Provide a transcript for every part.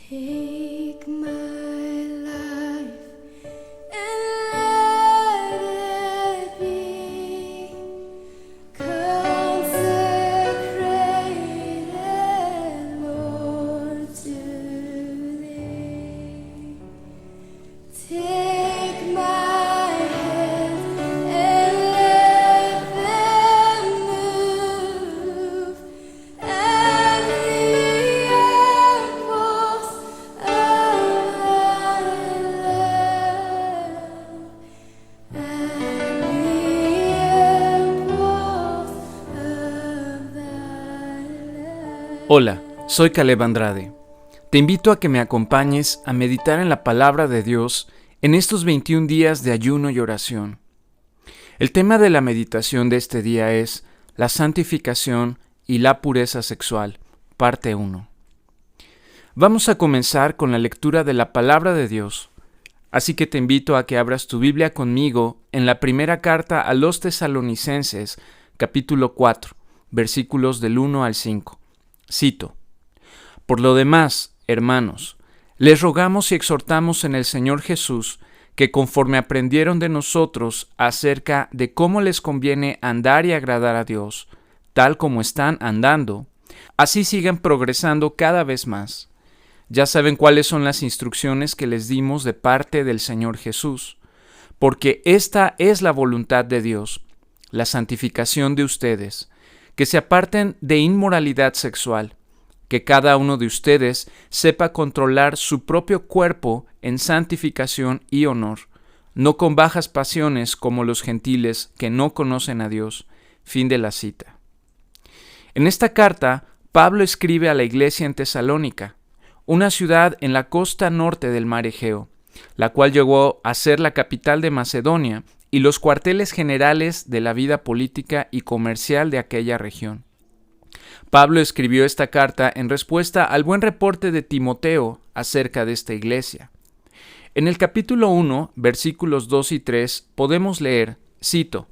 Take my life and let it be consecrated, Lord, to Thee. Take my hands and let them move, and the apples of Thy love, and the apples of Thy love. Hola, soy Caleb Andrade. Te invito a que me acompañes a meditar en la palabra de Dios en estos 21 días de ayuno y oración. El tema de la meditación de este día es la santificación y la pureza sexual, parte 1. Vamos a comenzar con la lectura de la palabra de Dios, así que te invito a que abras tu Biblia conmigo en la primera carta a los Tesalonicenses, capítulo 4, versículos del 1 al 5. Cito: Por lo demás, hermanos, les rogamos y exhortamos en el Señor Jesús que conforme aprendieron de nosotros acerca de cómo les conviene andar y agradar a Dios, tal como están andando, así sigan progresando cada vez más. Ya saben cuáles son las instrucciones que les dimos de parte del Señor Jesús, porque esta es la voluntad de Dios, la santificación de ustedes, que se aparten de inmoralidad sexual, que cada uno de ustedes sepa controlar su propio cuerpo en santificación y honor, no con bajas pasiones como los gentiles que no conocen a Dios. Fin de la cita. En esta carta, Pablo escribe a la iglesia en Tesalónica, una ciudad en la costa norte del mar Egeo, la cual llegó a ser la capital de Macedonia y los cuarteles generales de la vida política y comercial de aquella región. Pablo escribió esta carta en respuesta al buen reporte de Timoteo acerca de esta iglesia. En el capítulo 1, versículos 2 y 3, podemos leer, cito: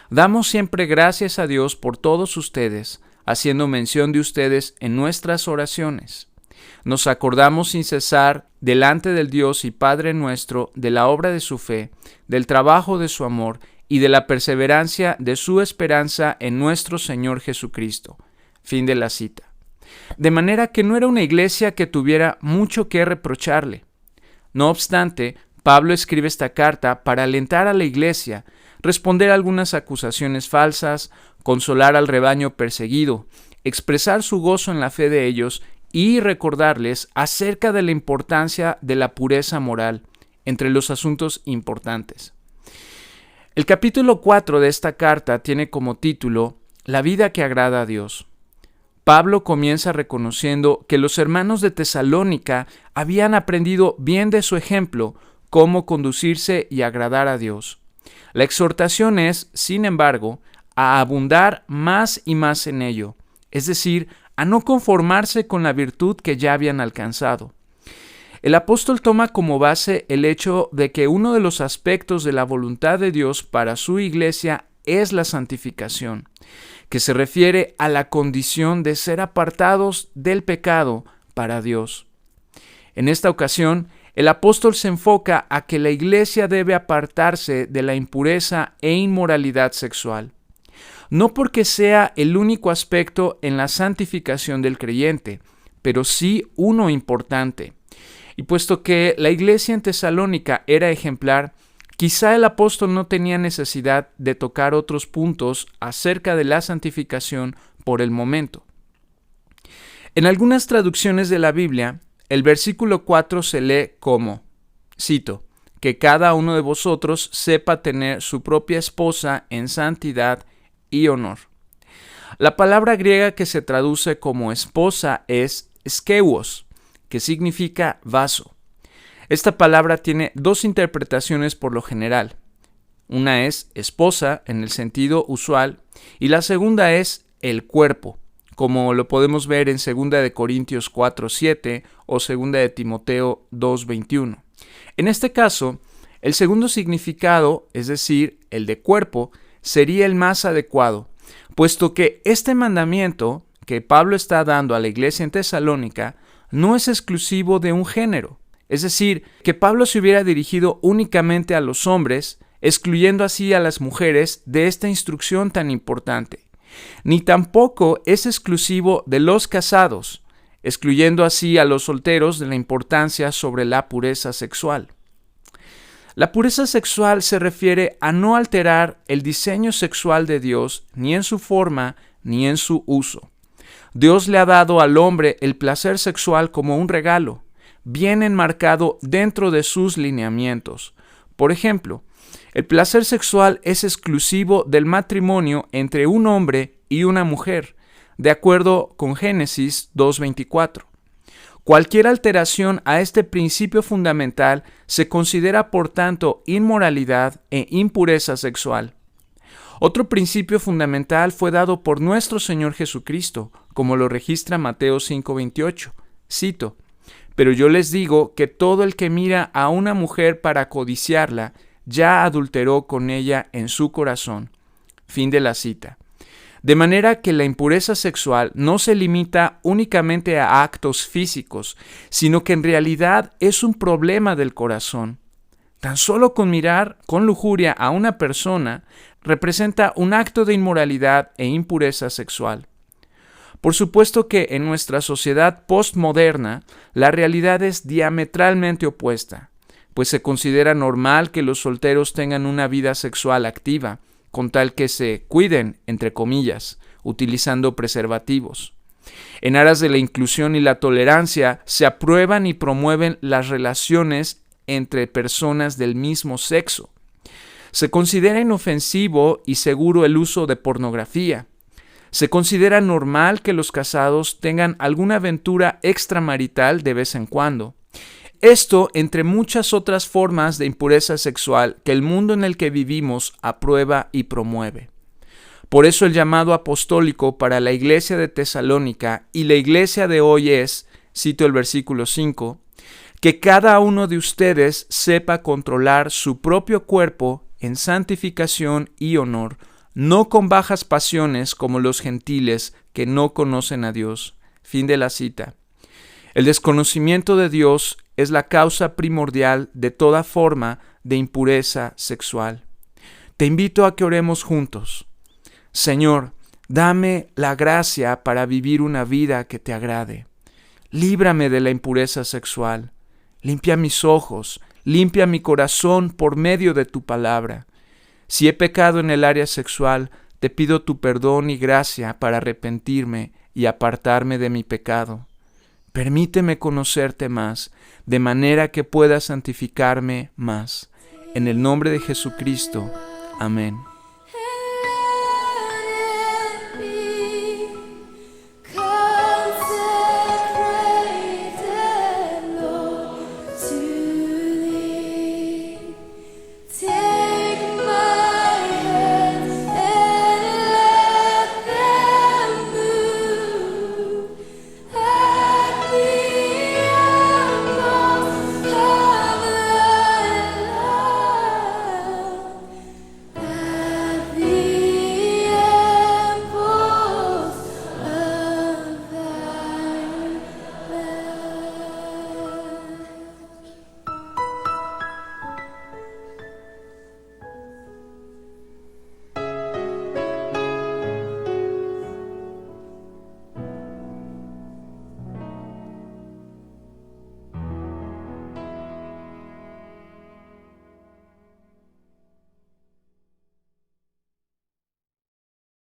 Damos siempre gracias a Dios por todos ustedes, haciendo mención de ustedes en nuestras oraciones. Nos acordamos sin cesar delante del Dios y Padre nuestro de la obra de su fe, del trabajo de su amor y de la perseverancia de su esperanza en nuestro Señor Jesucristo. Fin de la cita. De manera que no era una iglesia que tuviera mucho que reprocharle. No obstante, Pablo escribe esta carta para alentar a la iglesia, responder a algunas acusaciones falsas, consolar al rebaño perseguido, expresar su gozo en la fe de ellos y recordarles acerca de la importancia de la pureza moral entre los asuntos importantes. El capítulo 4 de esta carta tiene como título La vida que agrada a Dios. Pablo comienza reconociendo que los hermanos de Tesalónica habían aprendido bien de su ejemplo cómo conducirse y agradar a Dios. La exhortación es, sin embargo, a abundar más y más en ello, es decir, a no conformarse con la virtud que ya habían alcanzado. El apóstol toma como base el hecho de que uno de los aspectos de la voluntad de Dios para su iglesia es la santificación, que se refiere a la condición de ser apartados del pecado para Dios. En esta ocasión, el apóstol se enfoca a que la iglesia debe apartarse de la impureza e inmoralidad sexual. No porque sea el único aspecto en la santificación del creyente, pero sí uno importante. Y puesto que la iglesia en Tesalónica era ejemplar, quizá el apóstol no tenía necesidad de tocar otros puntos acerca de la santificación por el momento. En algunas traducciones de la Biblia, el versículo 4 se lee como, cito, que cada uno de vosotros sepa tener su propia esposa en santidad y honor. La palabra griega que se traduce como esposa es skeuos, que significa vaso. Esta palabra tiene dos interpretaciones por lo general. Una es esposa en el sentido usual y la segunda es el cuerpo, como lo podemos ver en 2 de Corintios 4:7 o 2 de Timoteo 2:21. En este caso, el segundo significado, es decir, el de cuerpo, sería el más adecuado, puesto que este mandamiento que Pablo está dando a la iglesia en Tesalónica no es exclusivo de un género. Es decir, que Pablo se hubiera dirigido únicamente a los hombres, excluyendo así a las mujeres de esta instrucción tan importante. Ni tampoco es exclusivo de los casados, excluyendo así a los solteros de la importancia sobre la pureza sexual. La pureza sexual se refiere a no alterar el diseño sexual de Dios ni en su forma ni en su uso. Dios le ha dado al hombre el placer sexual como un regalo, bien enmarcado dentro de sus lineamientos. Por ejemplo, el placer sexual es exclusivo del matrimonio entre un hombre y una mujer, de acuerdo con Génesis 2:24. Cualquier alteración a este principio fundamental se considera, por tanto, inmoralidad e impureza sexual. Otro principio fundamental fue dado por nuestro Señor Jesucristo, como lo registra Mateo 5:28. Cito: «Pero yo les digo que todo el que mira a una mujer para codiciarla, ya adulteró con ella en su corazón». Fin de la cita. De manera que la impureza sexual no se limita únicamente a actos físicos, sino que en realidad es un problema del corazón. Tan solo con mirar con lujuria a una persona representa un acto de inmoralidad e impureza sexual. Por supuesto que en nuestra sociedad postmoderna la realidad es diametralmente opuesta, pues se considera normal que los solteros tengan una vida sexual activa, con tal que se cuiden, entre comillas, utilizando preservativos. En aras de la inclusión y la tolerancia, se aprueban y promueven las relaciones entre personas del mismo sexo. Se considera inofensivo y seguro el uso de pornografía. Se considera normal que los casados tengan alguna aventura extramarital de vez en cuando. Esto entre muchas otras formas de impureza sexual que el mundo en el que vivimos aprueba y promueve. Por eso el llamado apostólico para la iglesia de Tesalónica y la iglesia de hoy es, cito el versículo 5, que cada uno de ustedes sepa controlar su propio cuerpo en santificación y honor, no con bajas pasiones como los gentiles que no conocen a Dios. Fin de la cita. El desconocimiento de Dios es la causa primordial de toda forma de impureza sexual. Te invito a que oremos juntos. Señor, dame la gracia para vivir una vida que te agrade. Líbrame de la impureza sexual. Limpia mis ojos, limpia mi corazón por medio de tu palabra. Si he pecado en el área sexual, te pido tu perdón y gracia para arrepentirme y apartarme de mi pecado. Permíteme conocerte más, de manera que pueda santificarme más. En el nombre de Jesucristo. Amén.